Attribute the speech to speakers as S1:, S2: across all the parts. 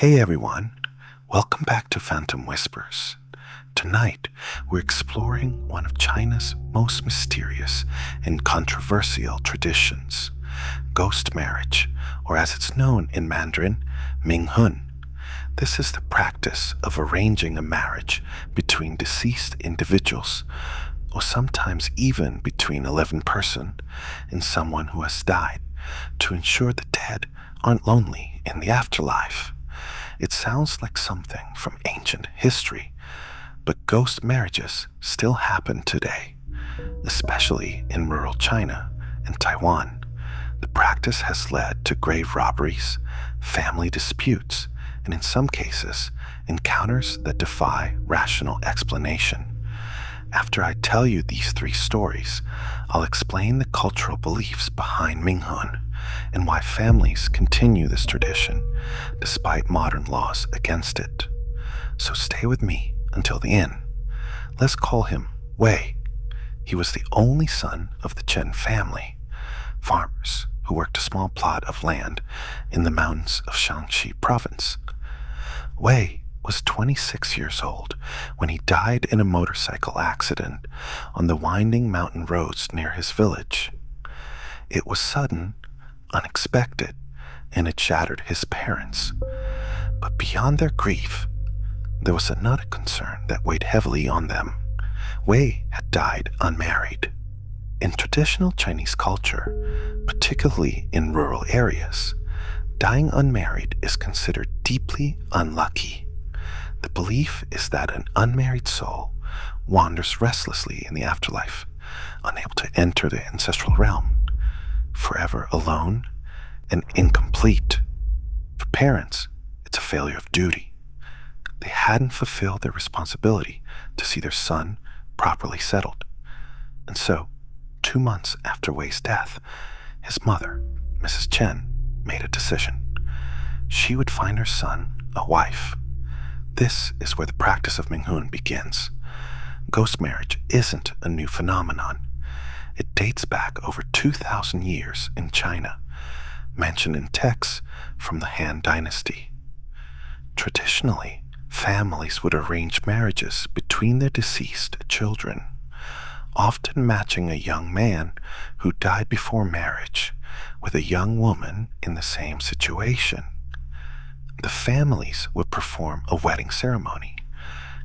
S1: Hey everyone, welcome back to Phantom Whispers. Tonight, we're exploring one of China's most mysterious and controversial traditions, ghost marriage, or as it's known in Mandarin, Minghun. This is the practice of arranging a marriage between deceased individuals, or sometimes even between a living person and someone who has died, to ensure the dead aren't lonely in the afterlife. It sounds like something from ancient history, but ghost marriages still happen today, especially in rural China and Taiwan. The practice has led to grave robberies, family disputes, and in some cases, encounters that defy rational explanation. After I tell you these three stories, I'll explain the cultural beliefs behind Minghun and why families continue this tradition despite modern laws against it. So stay with me until the end. Let's call him Wei. He was the only son of the Chen family, farmers who worked a small plot of land in the mountains of Shaanxi province. Wei was 26 years old when he died in a motorcycle accident on the winding mountain roads near his village. It was sudden, unexpected, and it shattered his parents. But beyond their grief, there was another concern that weighed heavily on them. Wei had died unmarried. In traditional Chinese culture, particularly in rural areas, dying unmarried is considered deeply unlucky. The belief is that an unmarried soul wanders restlessly in the afterlife, unable to enter the ancestral realm, forever alone and incomplete. For parents, it's a failure of duty. They hadn't fulfilled their responsibility to see their son properly settled. And so, 2 months after Wei's death, his mother, Mrs. Chen, made a decision. She would find her son a wife. This is where the practice of Minghun begins. Ghost marriage isn't a new phenomenon. It dates back over 2,000 years in China, mentioned in texts from the Han Dynasty. Traditionally, families would arrange marriages between their deceased children, often matching a young man who died before marriage with a young woman in the same situation. The families would perform a wedding ceremony,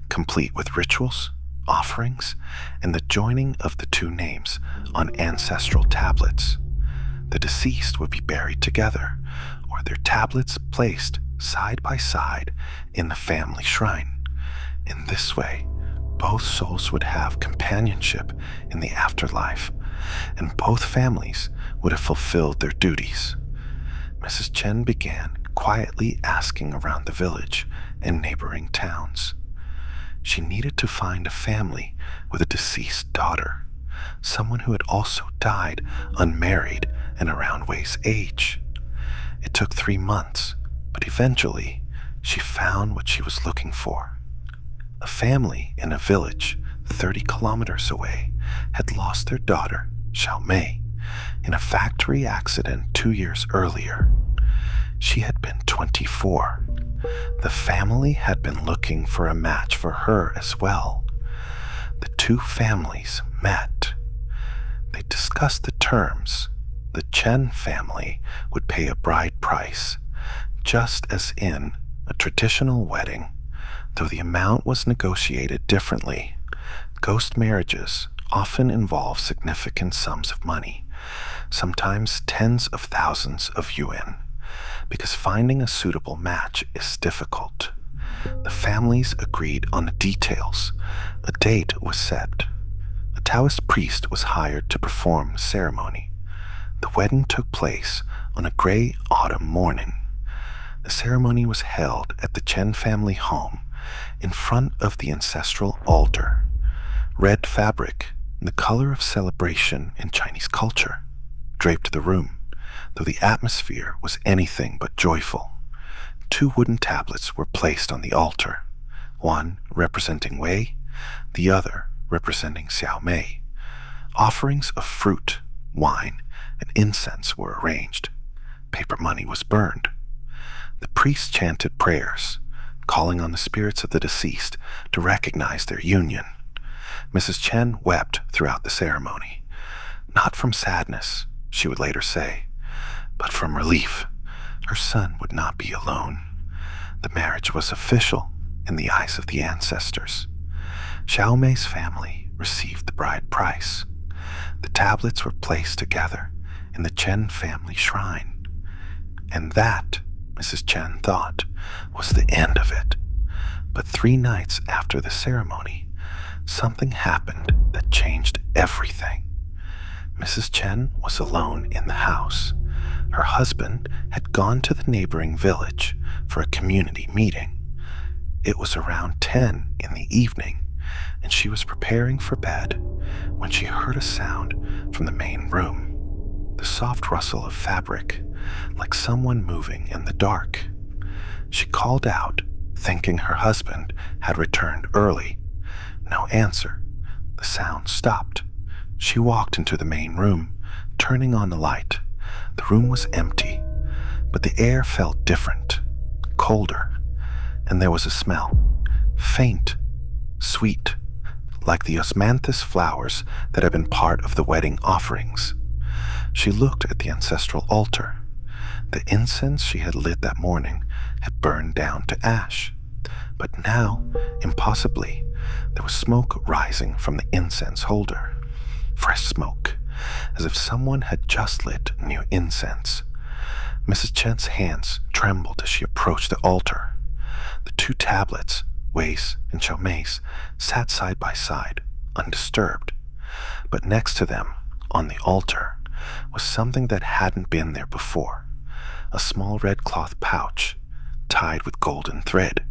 S1: complete with rituals, offerings, and the joining of the two names on ancestral tablets. The deceased would be buried together, or their tablets placed side by side in the family shrine. In this way, both souls would have companionship in the afterlife, and both families would have fulfilled their duties. Mrs. Chen began quietly asking around the village and neighboring towns. She needed to find a family with a deceased daughter, someone who had also died unmarried and around Wei's age. It took 3 months, but eventually she found what she was looking for. A family in a village 30 kilometers away had lost their daughter, Xiao Mei, in a factory accident 2 years earlier. She had been 24. The family had been looking for a match for her as well. The two families met. They discussed the terms. The Chen family would pay a bride price, just as in a traditional wedding, though the amount was negotiated differently. Ghost marriages often involve significant sums of money, sometimes tens of thousands of yuan, because finding a suitable match is difficult. The families agreed on the details. A date was set. A Taoist priest was hired to perform the ceremony. The wedding took place on a gray autumn morning. The ceremony was held at the Chen family home in front of the ancestral altar. Red fabric, the color of celebration in Chinese culture, draped the room, though the atmosphere was anything but joyful. 2 wooden tablets were placed on the altar, one representing Wei, the other representing Xiao Mei. Offerings of fruit, wine, and incense were arranged. Paper money was burned. The priest chanted prayers, calling on the spirits of the deceased to recognize their union. Mrs. Chen wept throughout the ceremony, not from sadness, she would later say, but from relief. Her son would not be alone. The marriage was official in the eyes of the ancestors. Xiaomei's family received the bride price. The tablets were placed together in the Chen family shrine. And that, Mrs. Chen thought, was the end of it. But 3 nights after the ceremony, something happened that changed everything. Mrs. Chen was alone in the house. Her husband had gone to the neighboring village for a community meeting. It was around 10 in the evening, and she was preparing for bed when she heard a sound from the main room. The soft rustle of fabric, like someone moving in the dark. She called out, thinking her husband had returned early. No answer. The sound stopped. She walked into the main room, turning on the light. The room was empty, but the air felt different, colder, and there was a smell, faint, sweet, like the osmanthus flowers that had been part of the wedding offerings. She looked at the ancestral altar. The incense she had lit that morning had burned down to ash, but now, impossibly, there was smoke rising from the incense holder. Fresh smoke, as if someone had just lit new incense. Mrs. Chen's hands trembled as she approached the altar. The 2 tablets, Wei's and Xiaomei's, sat side by side, undisturbed. But next to them, on the altar, was something that hadn't been there before. A small red cloth pouch, tied with golden thread.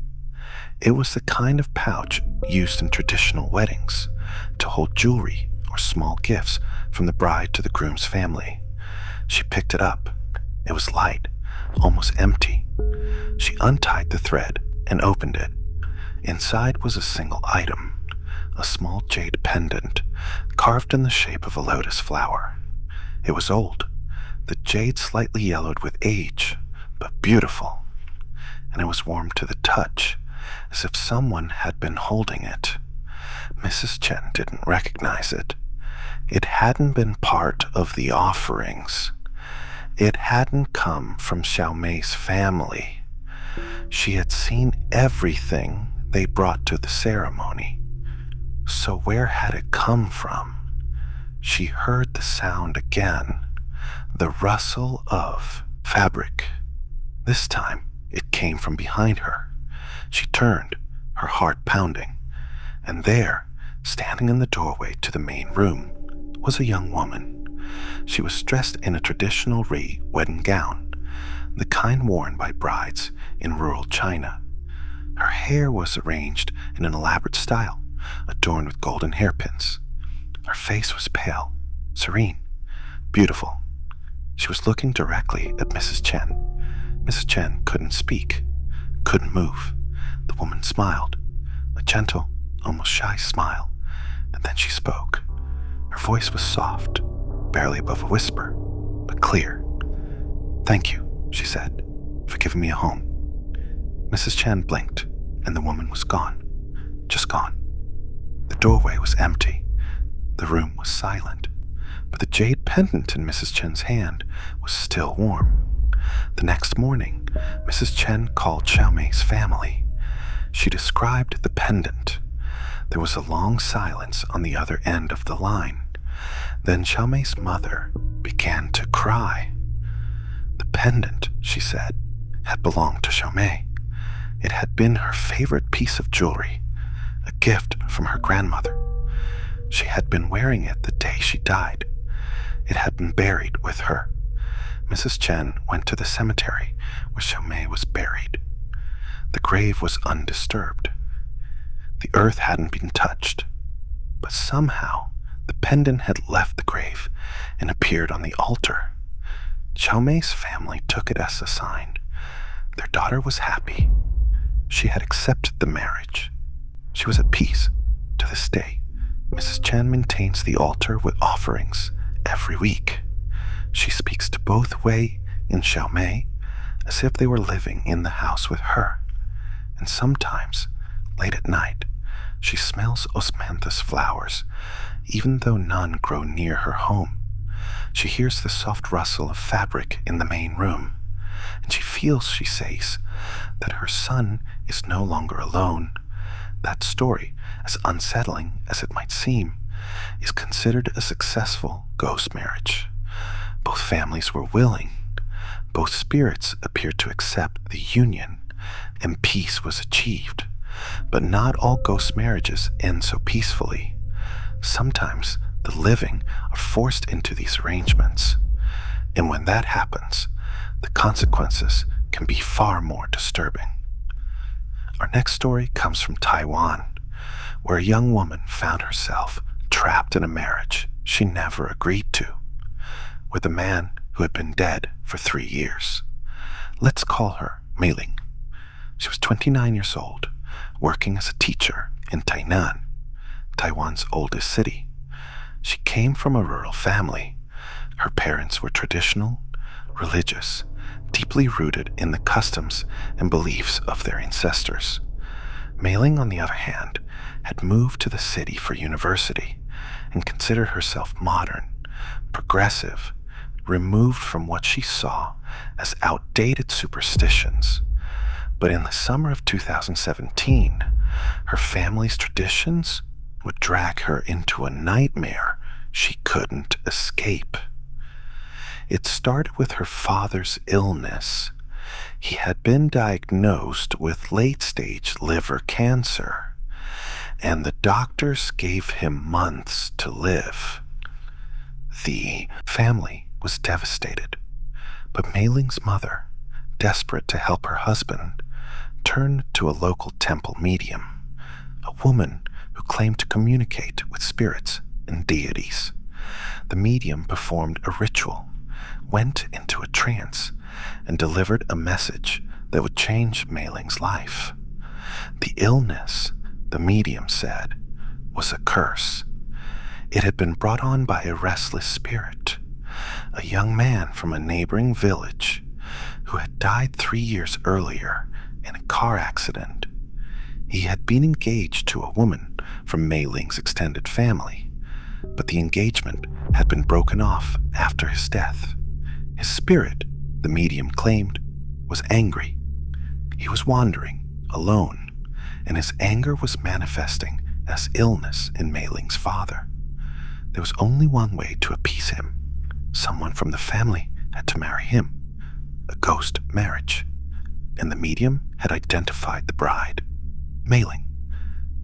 S1: It was the kind of pouch used in traditional weddings, to hold jewelry or small gifts from the bride to the groom's family. She picked it up. It was light, almost empty. She untied the thread and opened it. Inside was a single item, a small jade pendant, carved in the shape of a lotus flower. It was old, the jade slightly yellowed with age, but beautiful, and it was warm to the touch, as if someone had been holding it. Mrs. Chen didn't recognize it. It hadn't been part of the offerings. It hadn't come from Xiaomei's family. She had seen everything they brought to the ceremony. So where had it come from? She heard the sound again, the rustle of fabric. This time it came from behind her. She turned, her heart pounding, and there, standing in the doorway to the main room, was a young woman. She was dressed in a traditional Ri wedding gown, the kind worn by brides in rural China. Her hair was arranged in an elaborate style, adorned with golden hairpins. Her face was pale, serene, beautiful. She was looking directly at Mrs. Chen. Mrs. Chen couldn't speak, couldn't move. The woman smiled, a gentle, almost shy smile, and then she spoke. Her voice was soft, barely above a whisper, but clear. "Thank you," she said, "for giving me a home." Mrs. Chen blinked, and the woman was gone, just gone. The doorway was empty. The room was silent, but the jade pendant in Mrs. Chen's hand was still warm. The next morning, Mrs. Chen called Xiaomei's family. She described the pendant. There was a long silence on the other end of the line. Then Xiaomei's mother began to cry. The pendant, she said, had belonged to Xiaomei. It had been her favorite piece of jewelry, a gift from her grandmother. She had been wearing it the day she died. It had been buried with her. Mrs. Chen went to the cemetery where Xiaomei was buried. The grave was undisturbed. The earth hadn't been touched, but somehow the pendant had left the grave and appeared on the altar. Xiaomei's family took it as a sign. Their daughter was happy. She had accepted the marriage. She was at peace to this day. Mrs. Chen maintains the altar with offerings every week. She speaks to both Wei in Xiaomei as if they were living in the house with her. And sometimes, late at night, she smells osmanthus flowers, even though none grow near her home. She hears the soft rustle of fabric in the main room, and she feels, she says, that her son is no longer alone. That story, as unsettling as it might seem, is considered a successful ghost marriage. Both families were willing. Both spirits appeared to accept the union, and peace was achieved. But not all ghost marriages end so peacefully. Sometimes the living are forced into these arrangements, and when that happens, the consequences can be far more disturbing. Our next story comes from Taiwan, where a young woman found herself trapped in a marriage she never agreed to, with a man who had been dead for 3 years. Let's call her Meiling. She was 29 years old, working as a teacher in Tainan, Taiwan's oldest city. She came from a rural family. Her parents were traditional, religious, deeply rooted in the customs and beliefs of their ancestors. Meiling, on the other hand, had moved to the city for university and considered herself modern, progressive, removed from what she saw as outdated superstitions. But in the summer of 2017, her family's traditions would drag her into a nightmare she couldn't escape. It started with her father's illness. He had been diagnosed with late-stage liver cancer, and the doctors gave him months to live. The family was devastated, but Meiling's mother, desperate to help her husband, turned to a local temple medium, a woman who claimed to communicate with spirits and deities. The medium performed a ritual, went into a trance, and delivered a message that would change Meiling's life. The illness, the medium said, was a curse. It had been brought on by a restless spirit, a young man from a neighboring village who had died 3 years earlier in a car accident. He had been engaged to a woman from Meiling's extended family, but the engagement had been broken off after his death. His spirit, the medium claimed, was angry. He was wandering, alone, and his anger was manifesting as illness in Meiling's father. There was only one way to appease him. Someone from the family had to marry him, a ghost marriage, and the medium had identified the bride, Meiling.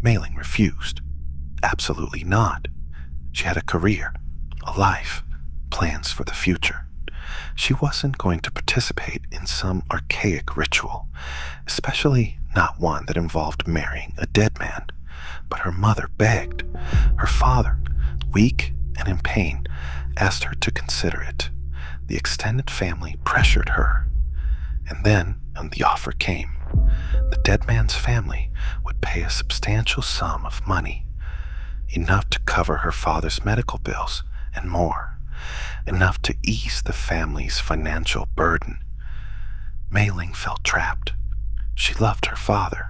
S1: Meiling refused. Absolutely not. She had a career, a life, plans for the future. She wasn't going to participate in some archaic ritual, especially not one that involved marrying a dead man. But her mother begged. Her father, weak and in pain, asked her to consider it. The extended family pressured her. And then the offer came. The dead man's family would pay a substantial sum of money, enough to cover her father's medical bills and more, enough to ease the family's financial burden. Meiling felt trapped. She loved her father.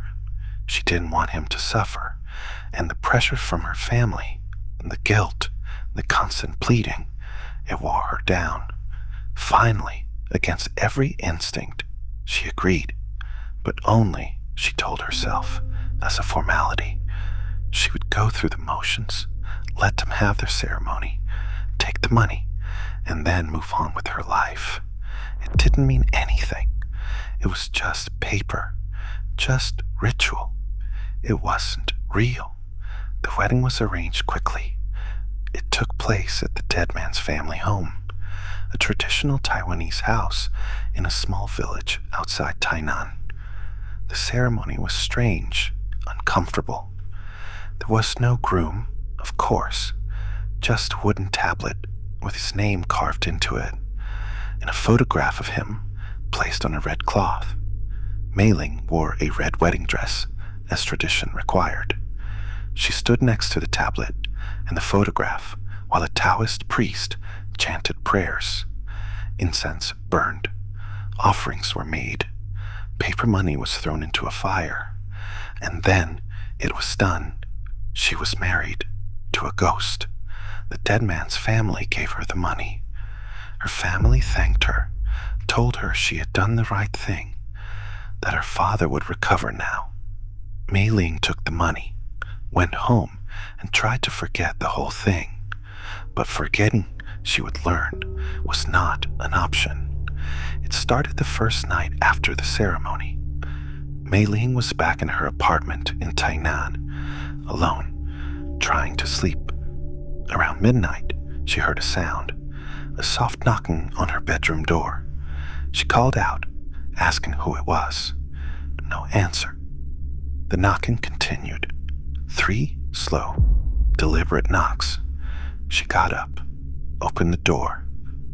S1: She didn't want him to suffer, and the pressure from her family, and the guilt, the constant pleading, it wore her down. Finally, against every instinct, she agreed, but only, she told herself, as a formality. She would go through the motions, let them have their ceremony, take the money, and then move on with her life. It didn't mean anything. It was just paper, just ritual. It wasn't real. The wedding was arranged quickly. It took place at the dead man's family home, a traditional Taiwanese house in a small village outside Tainan. The ceremony was strange, uncomfortable. There was no groom, of course, just a wooden tablet with his name carved into it, and a photograph of him placed on a red cloth. Meiling wore a red wedding dress, as tradition required. She stood next to the tablet and the photograph while a Taoist priest chanted prayers. Incense burned. Offerings were made. Paper money was thrown into a fire. And then it was done. She was married to a ghost. The dead man's family gave her the money. Her family thanked her, told her she had done the right thing, that her father would recover now. Mei Ling took the money, went home, and tried to forget the whole thing. But forgetting, she would learn, was not an option. It started the first night after the ceremony. Mei Ling was back in her apartment in Tainan, alone, trying to sleep. Around midnight, she heard a sound, a soft knocking on her bedroom door. She called out, asking who it was. No answer. The knocking continued. 3 slow, deliberate knocks. She got up, opened the door.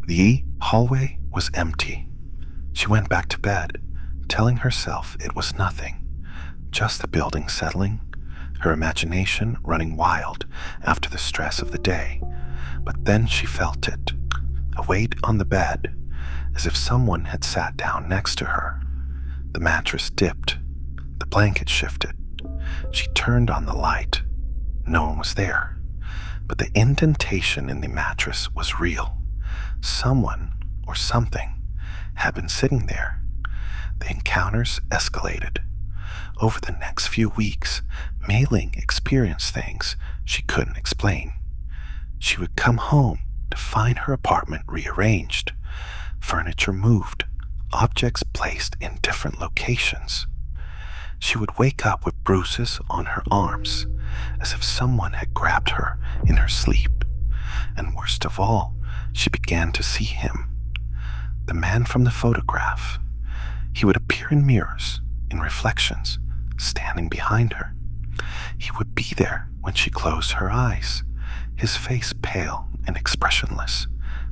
S1: The hallway was empty. She went back to bed, telling herself it was nothing, just the building settling, her imagination running wild after the stress of the day. But then she felt it, a weight on the bed, as if someone had sat down next to her. The mattress dipped, the blanket shifted. She turned on the light. No one was there, but the indentation in the mattress was real. Someone or something had been sitting there. The encounters escalated. Over the next few weeks, Mei Ling experienced things she couldn't explain. She would come home to find her apartment rearranged, furniture moved, objects placed in different locations. She would wake up with bruises on her arms, as if someone had grabbed her in her sleep. And worst of all, she began to see him, the man from the photograph. He would appear in mirrors, in reflections, standing behind her. He would be there when she closed her eyes, his face pale and expressionless,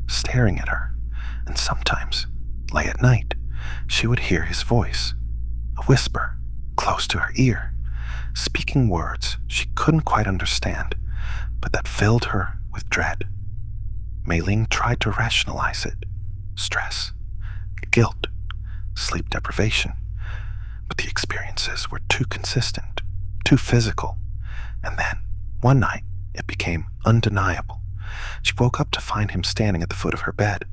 S1: staring at her. And sometimes, late at night, she would hear his voice, a whisper, close to her ear, speaking words she couldn't quite understand, but that filled her with dread. Mei Ling tried to rationalize it. Stress, guilt, sleep deprivation. But the experiences were too consistent, too physical. And then, one night, it became undeniable. She woke up to find him standing at the foot of her bed.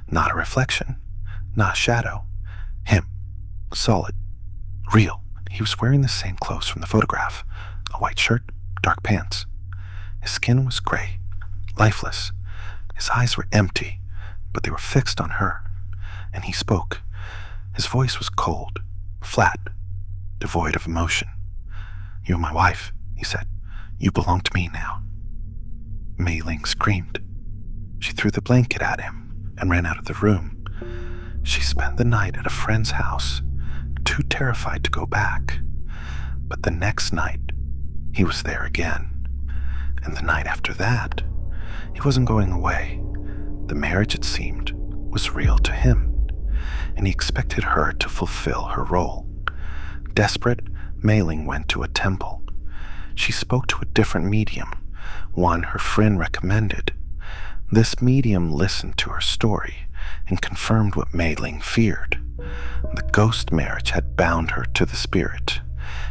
S1: Not a reflection, not a shadow. Him, solid, real. He was wearing the same clothes from the photograph, a white shirt, dark pants. His skin was gray, lifeless. His eyes were empty, but they were fixed on her. And he spoke. His voice was cold, flat, devoid of emotion. "You're my wife," he said. "You belong to me now." Mei Ling screamed. She threw the blanket at him and ran out of the room. She spent the night at a friend's house, too terrified to go back. But the next night, he was there again. And the night after that, he wasn't going away. The marriage, it seemed, was real to him, and he expected her to fulfill her role. Desperate, Mei Ling went to a temple. She spoke to a different medium, one her friend recommended. This medium listened to her story and confirmed what Mei Ling feared. The ghost marriage had bound her to the spirit.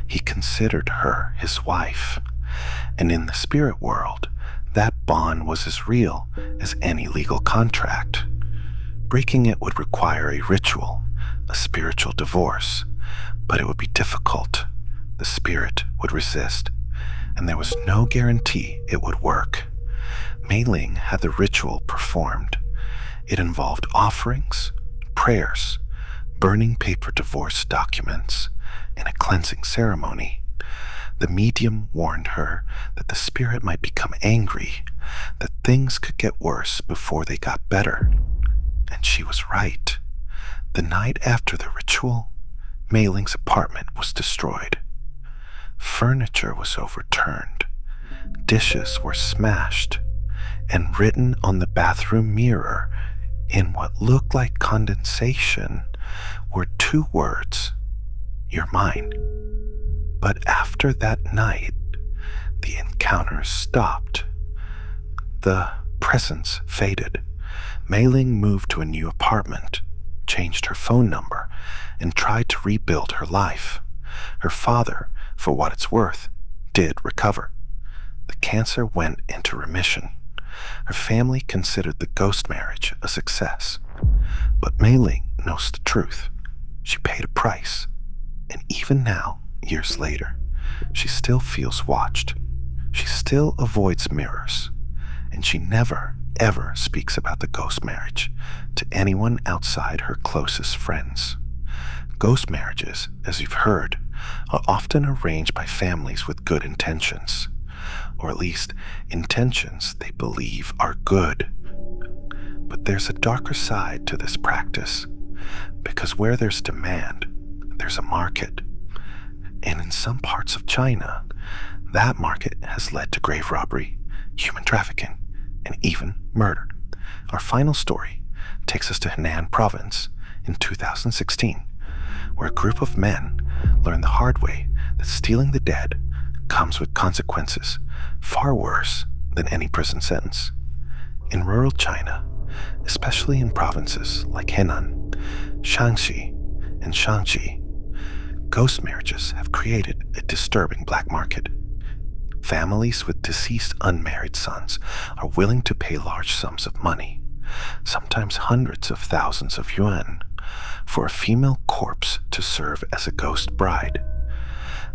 S1: He considered her his wife. And in the spirit world, that bond was as real as any legal contract. Breaking it would require a ritual, a spiritual divorce, but it would be difficult. The spirit would resist, and there was no guarantee it would work. Mei Ling had the ritual performed. It involved offerings, prayers, burning paper divorce documents, and a cleansing ceremony. The medium warned her that the spirit might become angry, that things could get worse before they got better. And she was right. The night after the ritual, Mei Ling's apartment was destroyed. Furniture was overturned. Dishes were smashed. And written on the bathroom mirror, in what looked like condensation, were 2 words: "You're mine." But after that night, the encounters stopped. The presence faded. Mei Ling moved to a new apartment, changed her phone number, and tried to rebuild her life. Her father, for what it's worth, did recover. The cancer went into remission. Her family considered the ghost marriage a success. But Mei Ling knows the truth. She paid a price. And even now, years later, she still feels watched. She still avoids mirrors. And she never, ever speaks about the ghost marriage to anyone outside her closest friends. Ghost marriages, as you've heard, are often arranged by families with good intentions, or at least intentions they believe are good. But there's a darker side to this practice, because where there's demand, there's a market. And in some parts of China, that market has led to grave robbery, human trafficking, and even murder. Our final story takes us to Henan province in 2016, where a group of men learn the hard way that stealing the dead comes with consequences far worse than any prison sentence. In rural China, especially in provinces like Henan, Shaanxi, and Shanxi, ghost marriages have created a disturbing black market. Families with deceased unmarried sons are willing to pay large sums of money, sometimes hundreds of thousands of yuan, for a female corpse to serve as a ghost bride.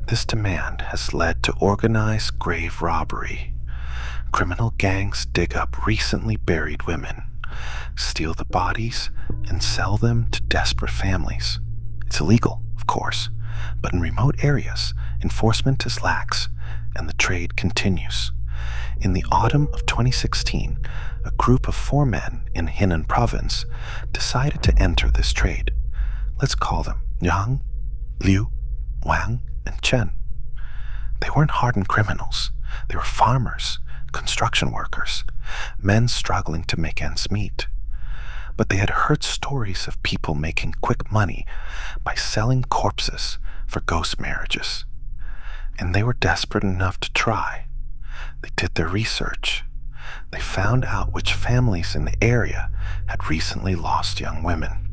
S1: This demand has led to organized grave robbery. Criminal gangs dig up recently buried women, steal the bodies, and sell them to desperate families. It's illegal, of course, but in remote areas, enforcement is lax, and the trade continues. In the autumn of 2016, a group of 4 men in Henan province decided to enter this trade. Let's call them Yang, Liu, Wang, and Chen. They weren't hardened criminals. They were farmers, construction workers, men struggling to make ends meet. But they had heard stories of people making quick money by selling corpses for ghost marriages. And they were desperate enough to try. They did their research. They found out which families in the area had recently lost young women.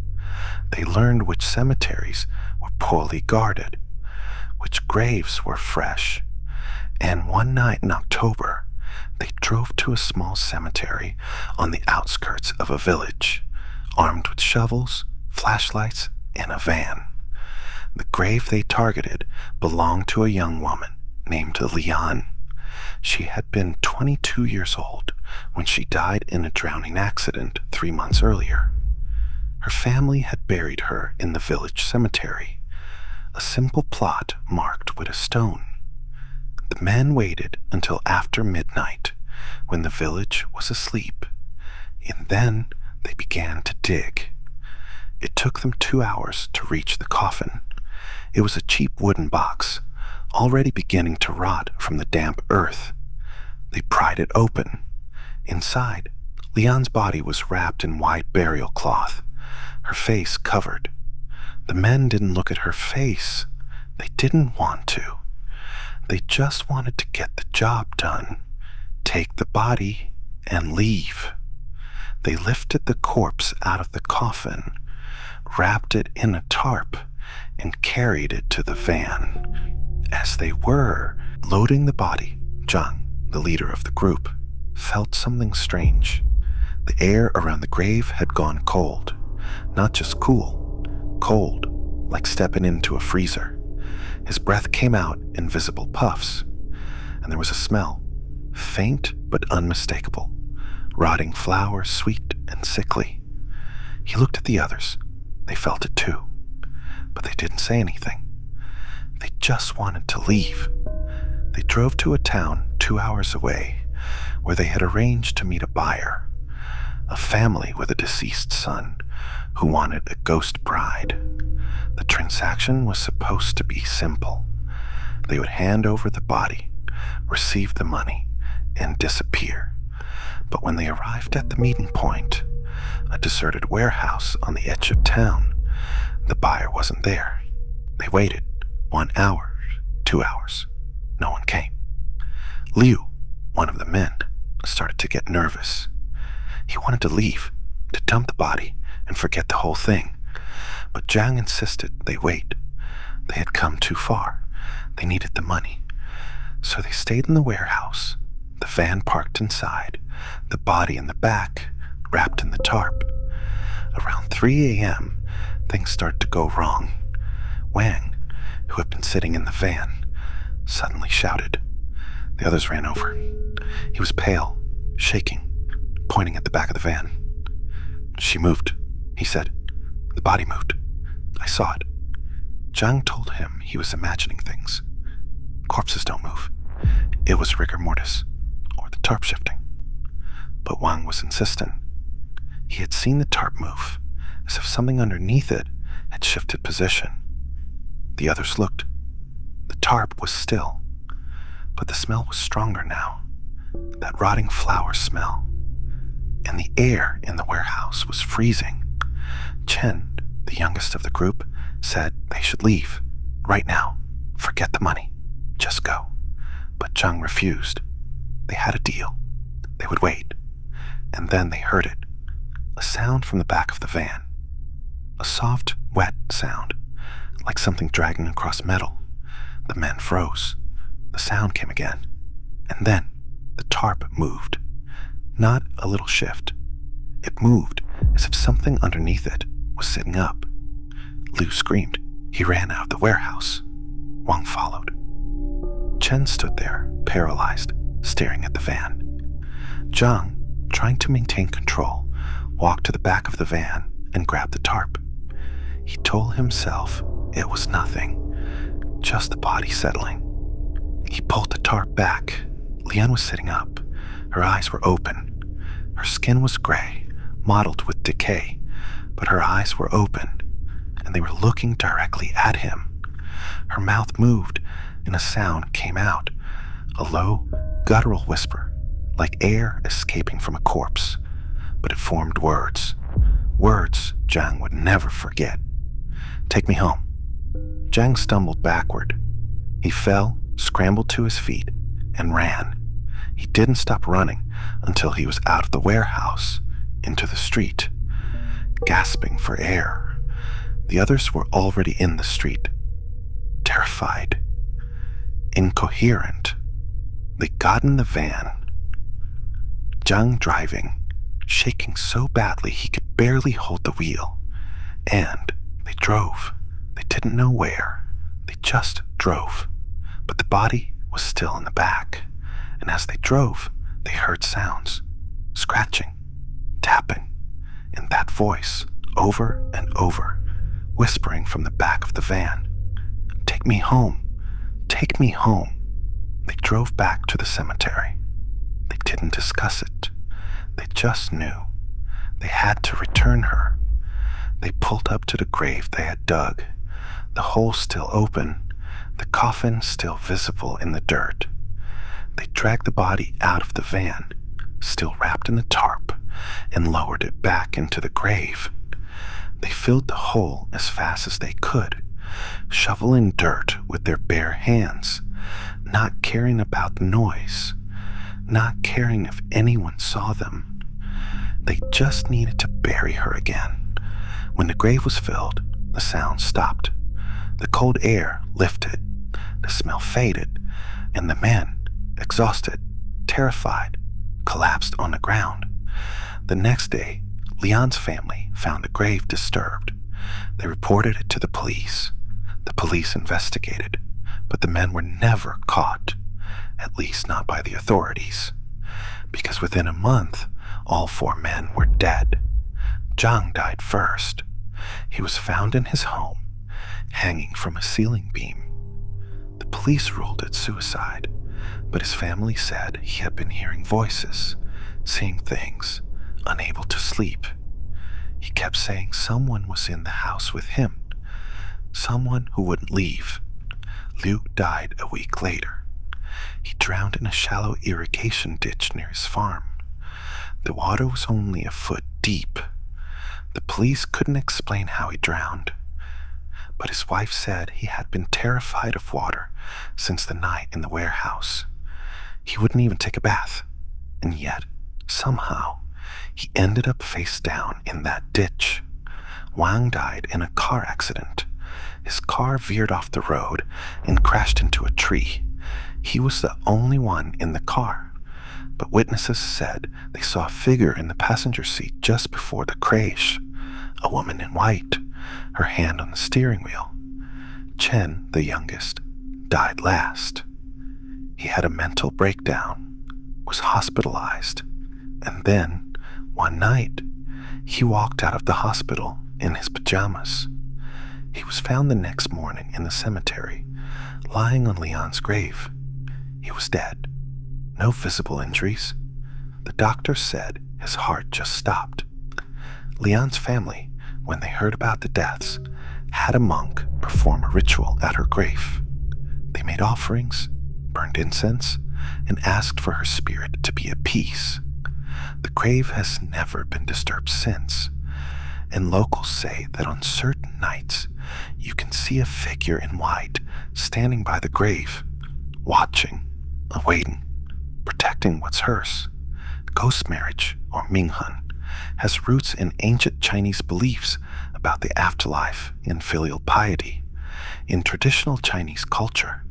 S1: They learned which cemeteries were poorly guarded, which graves were fresh. And one night in October, they drove to a small cemetery on the outskirts of a village, armed with shovels, flashlights, and a van. The grave they targeted belonged to a young woman named Lian. She had been 22 years old when she died in a drowning accident 3 months earlier. Her family had buried her in the village cemetery, a simple plot marked with a stone. The men waited until after midnight, when the village was asleep, and then they began to dig. It took them 2 hours to reach the coffin. It was a cheap wooden box, already beginning to rot from the damp earth. They pried it open. Inside, Lian's body was wrapped in white burial cloth, her face covered. The men didn't look at her face. They didn't want to. They just wanted to get the job done, take the body, and leave. They lifted the corpse out of the coffin, wrapped it in a tarp, and carried it to the van. As they were loading the body, Zhang, the leader of the group, felt something strange. The air around the grave had gone cold. Not just cool, cold, like stepping into a freezer. His breath came out in visible puffs, and there was a smell, faint but unmistakable, rotting flowers, sweet and sickly. He looked at the others. They felt it too, but they didn't say anything. They just wanted to leave. They drove to a town 2 hours away, where they had arranged to meet a buyer, a family with a deceased son who wanted a ghost bride. The transaction was supposed to be simple. They would hand over the body, receive the money, and disappear. But when they arrived at the meeting point, a deserted warehouse on the edge of town, the buyer wasn't there. They waited 1 hour, 2 hours. No one came. Liu, one of the men, started to get nervous. He wanted to leave, to dump the body and forget the whole thing, but Zhang insisted they wait. They had come too far. They needed the money. So they stayed in the warehouse, the van parked inside, the body in the back, wrapped in the tarp. Around 3 a.m., things started to go wrong. Wang, who had been sitting in the van, suddenly shouted. The others ran over. He was pale, shaking, pointing at the back of the van. She moved, he said. The body moved. I saw it. Zhang told him he was imagining things. Corpses don't move. It was rigor mortis, or the tarp shifting. But Wang was insistent. He had seen the tarp move, as if something underneath it had shifted position. The others looked. The tarp was still, but the smell was stronger now, that rotting flower smell. And the air in the warehouse was freezing. Chen, the youngest of the group, said they should leave, right now. Forget the money. Just go. But Zhang refused. They had a deal. They would wait. And then they heard it. A sound from the back of the van. A soft, wet sound, like something dragging across metal. The men froze. The sound came again. And then the tarp moved. Not a little shift. It moved as if something underneath it was sitting up. Liu screamed. He ran out of the warehouse. Wang followed. Chen stood there, paralyzed, staring at the van. Zhang, trying to maintain control, walked to the back of the van and grabbed the tarp. He told himself it was nothing, just the body settling. He pulled the tarp back. Lian was sitting up. Her eyes were open. Her skin was gray, mottled with decay, but her eyes were open, and they were looking directly at him. Her mouth moved, and a sound came out, a low, guttural whisper, like air escaping from a corpse, but it formed words. Words Zhang would never forget. Take me home. Zhang stumbled backward. He fell, scrambled to his feet, and ran. He didn't stop running until he was out of the warehouse, into the street, gasping for air. The others were already in the street, terrified, incoherent. They got in the van. Zhang driving, shaking so badly he could barely hold the wheel. And they drove. They didn't know where. They just drove. But the body was still in the back. And as they drove, they heard sounds, scratching, tapping, and that voice, over and over, whispering from the back of the van. Take me home. Take me home. They drove back to the cemetery. They didn't discuss it. They just knew. They had to return her. They pulled up to the grave they had dug, the hole still open, the coffin still visible in the dirt. They dragged the body out of the van, still wrapped in the tarp, and lowered it back into the grave. They filled the hole as fast as they could, shoveling dirt with their bare hands, not caring about the noise, not caring if anyone saw them. They just needed to bury her again. When the grave was filled, the sound stopped. The cold air lifted, the smell faded, and the men, exhausted, terrified, collapsed on the ground. The next day, Lian's family found the grave disturbed. They reported it to the police. The police investigated, but the men were never caught, at least not by the authorities, because within a month, all 4 men were dead. Zhang died first. He was found in his home, hanging from a ceiling beam. The police ruled it suicide, but his family said he had been hearing voices, seeing things, unable to sleep. He kept saying someone was in the house with him, someone who wouldn't leave. Liu died a week later. He drowned in a shallow irrigation ditch near his farm. The water was only a foot deep. The police couldn't explain how he drowned, but his wife said he had been terrified of water since the night in the warehouse. He wouldn't even take a bath, and yet, somehow, he ended up face down in that ditch. Wang died in a car accident. His car veered off the road and crashed into a tree. He was the only one in the car, but witnesses said they saw a figure in the passenger seat just before the crash, a woman in white, her hand on the steering wheel. Chen, the youngest, died last. He had a mental breakdown, was hospitalized, and then, one night, he walked out of the hospital in his pajamas. He was found the next morning in the cemetery, lying on Lian's grave. He was dead. No visible injuries. The doctor said his heart just stopped. Lian's family, when they heard about the deaths, had a monk perform a ritual at her grave. They made offerings, burned incense, and asked for her spirit to be at peace. The grave has never been disturbed since, and locals say that on certain nights you can see a figure in white standing by the grave, watching, awaiting, protecting what's hers. Ghost marriage, or Minghun, has roots in ancient Chinese beliefs about the afterlife and filial piety. In traditional Chinese culture,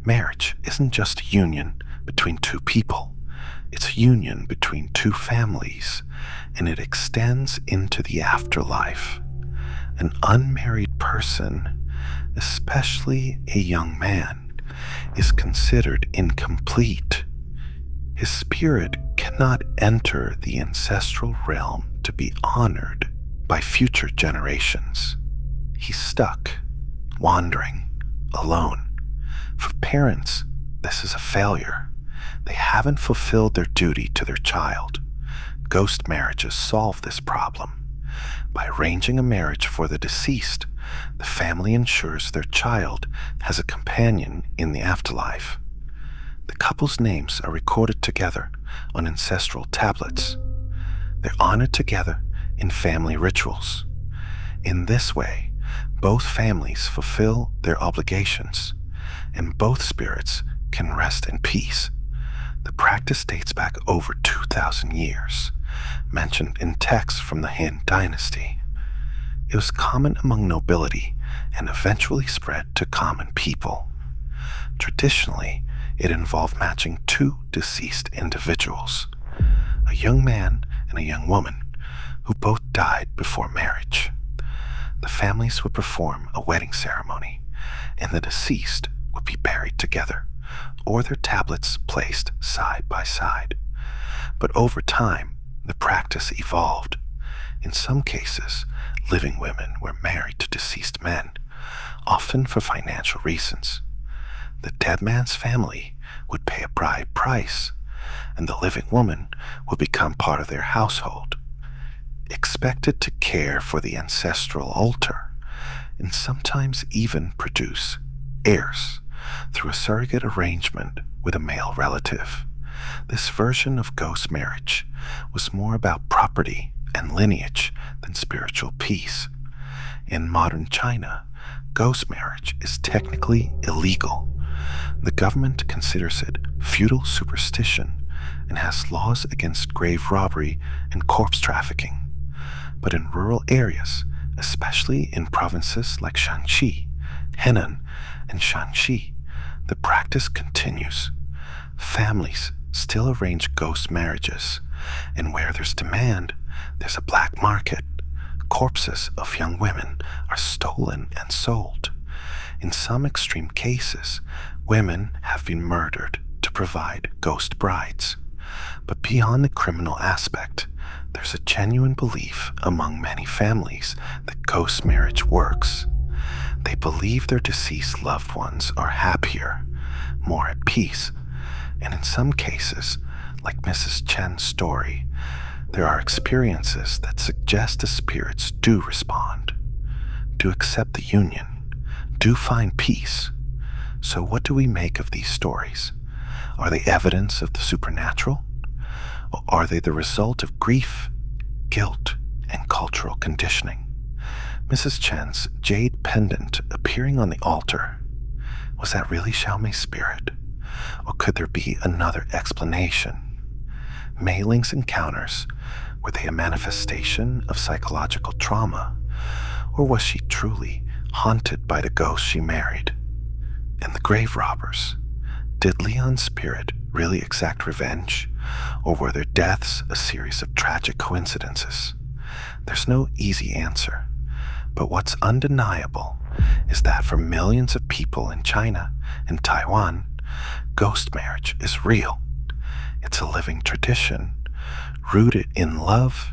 S1: marriage isn't just a union between two people. It's a union between two families, and it extends into the afterlife. An unmarried person, especially a young man, is considered incomplete. His spirit cannot enter the ancestral realm to be honored by future generations. He's stuck, wandering, alone. For parents, this is a failure. They haven't fulfilled their duty to their child. Ghost marriages solve this problem. By arranging a marriage for the deceased, the family ensures their child has a companion in the afterlife. The couple's names are recorded together on ancestral tablets. They're honored together in family rituals. In this way, both families fulfill their obligations, and both spirits can rest in peace. The practice dates back over 2,000 years, mentioned in texts from the Han Dynasty. It was common among nobility and eventually spread to common people. Traditionally, it involved matching two deceased individuals, a young man and a young woman, who both died before marriage. The families would perform a wedding ceremony, and the deceased would be buried together, or their tablets placed side by side. But over time, the practice evolved. In some cases, living women were married to deceased men, often for financial reasons. The dead man's family would pay a bride price, and the living woman would become part of their household, expected to care for the ancestral altar, and sometimes even produce heirs through a surrogate arrangement with a male relative. This version of ghost marriage was more about property and lineage than spiritual peace. In modern China, ghost marriage is technically illegal. The government considers it feudal superstition and has laws against grave robbery and corpse trafficking. But in rural areas, especially in provinces like Shanxi, Henan, and Shanxi, the practice continues. Families still arrange ghost marriages, and where there's demand, there's a black market. Corpses of young women are stolen and sold. In some extreme cases, women have been murdered to provide ghost brides. But beyond the criminal aspect, there's a genuine belief among many families that ghost marriage works. They believe their deceased loved ones are happier, more at peace, and in some cases, like Mrs. Chen's story, there are experiences that suggest the spirits do respond, do accept the union, do find peace. So what do we make of these stories? Are they evidence of the supernatural? Or are they the result of grief, guilt, and cultural conditioning? Mrs. Chen's jade pendant appearing on the altar, was that really Xiaomei's spirit? Or could there be another explanation? Mei Ling's encounters, were they a manifestation of psychological trauma? Or was she truly haunted by the ghost she married? And the grave robbers, did Leon's spirit really exact revenge, or were their deaths a series of tragic coincidences? There's no easy answer, but what's undeniable is that for millions of people in China and Taiwan, ghost marriage is real. It's a living tradition rooted in love,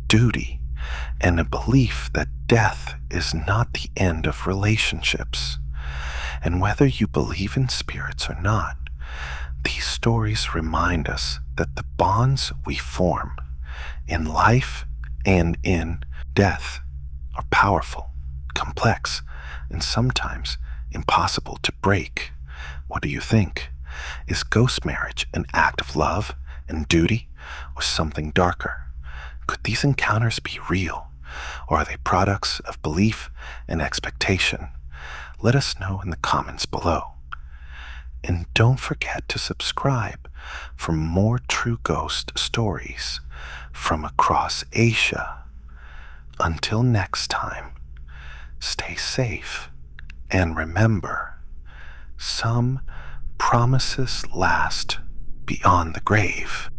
S1: duty, and a belief that death is not the end of relationships. And whether you believe in spirits or not, these stories remind us that the bonds we form in life and in death are powerful, complex, and sometimes impossible to break. What do you think? Is ghost marriage an act of love and duty, or something darker? Could these encounters be real, or are they products of belief and expectation? Let us know in the comments below. And don't forget to subscribe for more true ghost stories from across Asia. Until next time, stay safe and remember, some promises last beyond the grave.